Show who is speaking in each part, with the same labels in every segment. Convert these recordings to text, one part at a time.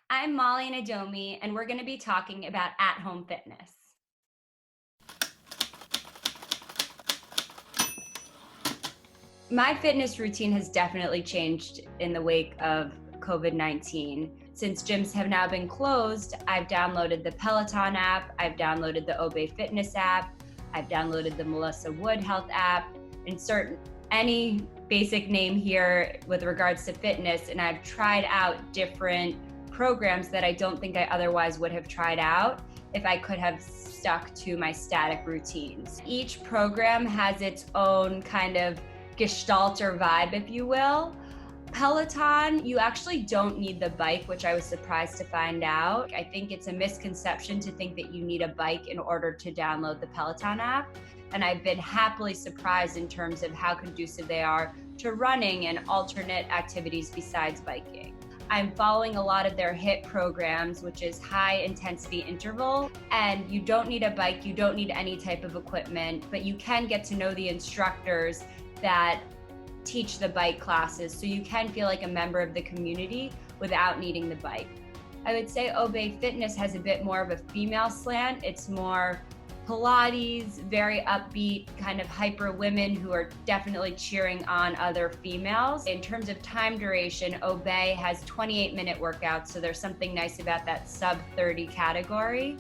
Speaker 1: I'm Molly Nadomi, and we're going to be talking about at-home fitness. My fitness routine has definitely changed in the wake of COVID-19. Since gyms have now been closed, I've downloaded the Peloton app, I've downloaded the Obey Fitness app, I've downloaded the Melissa Wood Health app, insert any basic name here with regards to fitness, and I've tried out different programs that I don't think I otherwise would have tried out if I could have stuck to my static routines. Each program has its own kind of gestalt or vibe, if you will. Peloton, you actually don't need the bike, which I was surprised to find out. I think it's a misconception to think that you need a bike in order to download the Peloton app. And I've been happily surprised in terms of how conducive they are to running and alternate activities besides biking. I'm following a lot of their HIIT programs, which is high intensity interval. And you don't need a bike, you don't need any type of equipment, but you can get to know the instructors that teach the bike classes, so you can feel like a member of the community without needing the bike. I would say Obey Fitness has a bit more of a female slant. It's more Pilates, very upbeat, kind of hyper women who are definitely cheering on other females. In terms of time duration, Obey has 28-minute workouts, so there's something nice about that sub 30 category.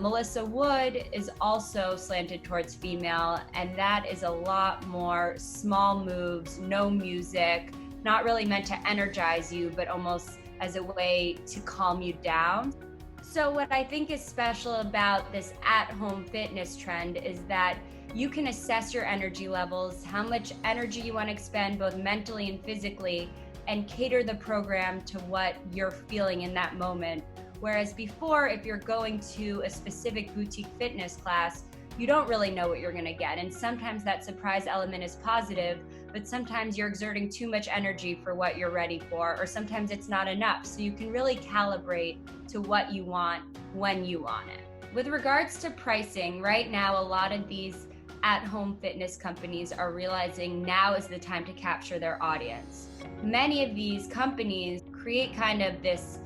Speaker 1: Melissa Wood is also slanted towards female, and that is a lot more small moves, no music, not really meant to energize you, but almost as a way to calm you down. So what I think is special about this at-home fitness trend is that you can assess your energy levels, how much energy you want to expend both mentally and physically, and cater the program to what you're feeling in that moment. Whereas before, if you're going to a specific boutique fitness class, you don't really know what you're going to get. And sometimes that surprise element is positive, but sometimes you're exerting too much energy for what you're ready for, or sometimes it's not enough. So you can really calibrate to what you want when you want it. With regards to pricing, right now, a lot of these at-home fitness companies are realizing now is the time to capture their audience. Many of these companies create kind of this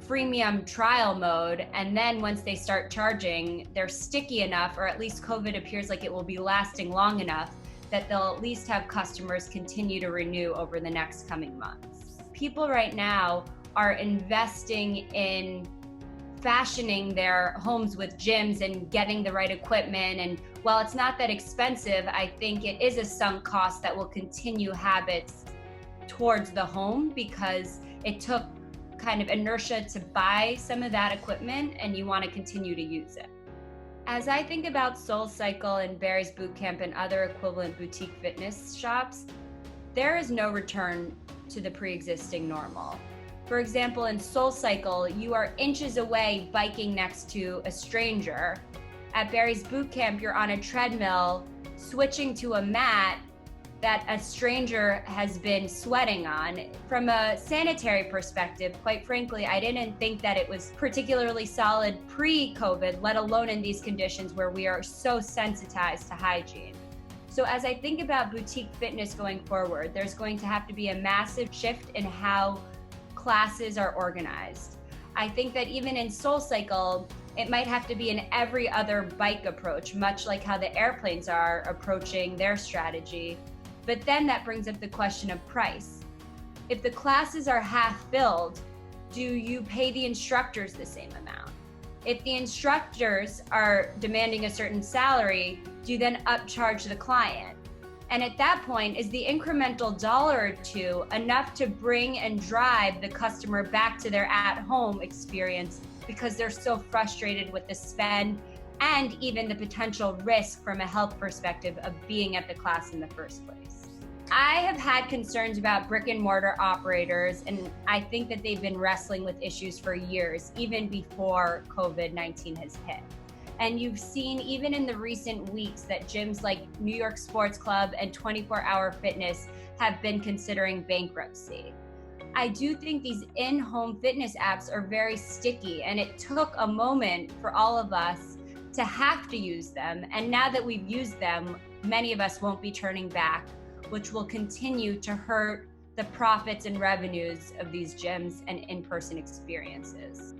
Speaker 1: freemium trial mode, and then once they start charging, they're sticky enough, or at least COVID appears like it will be lasting long enough that they'll at least have customers continue to renew over the next coming months. People right now are investing in fashioning their homes with gyms and getting the right equipment, and while it's not that expensive, I think it is a sunk cost that will continue habits towards the home because it took kind of inertia to buy some of that equipment and you want to continue to use it. As I think about SoulCycle and Barry's Bootcamp and other equivalent boutique fitness shops, there is no return to the pre-existing normal. For example, in SoulCycle, you are inches away biking next to a stranger. At Barry's Bootcamp, you're on a treadmill switching to a mat that a stranger has been sweating on. From a sanitary perspective, quite frankly, I didn't think that it was particularly solid pre-COVID, let alone in these conditions where we are so sensitized to hygiene. So as I think about boutique fitness going forward, there's going to have to be a massive shift in how classes are organized. I think that even in SoulCycle, it might have to be an every other bike approach, much like how the airplanes are approaching their strategy. But then that brings up the question of price. If the classes are half filled, do you pay the instructors the same amount? If the instructors are demanding a certain salary, do you then upcharge the client? And at that point, is the incremental dollar or two enough to bring and drive the customer back to their at-home experience because they're so frustrated with the spend and even the potential risk from a health perspective of being at the class in the first place? I have had concerns about brick and mortar operators, and I think that they've been wrestling with issues for years, even before COVID-19 has hit. And you've seen even in the recent weeks that gyms like New York Sports Club and 24 Hour Fitness have been considering bankruptcy. I do think these in-home fitness apps are very sticky, and it took a moment for all of us to have to use them. And now that we've used them, many of us won't be turning back, which will continue to hurt the profits and revenues of these gyms and in-person experiences.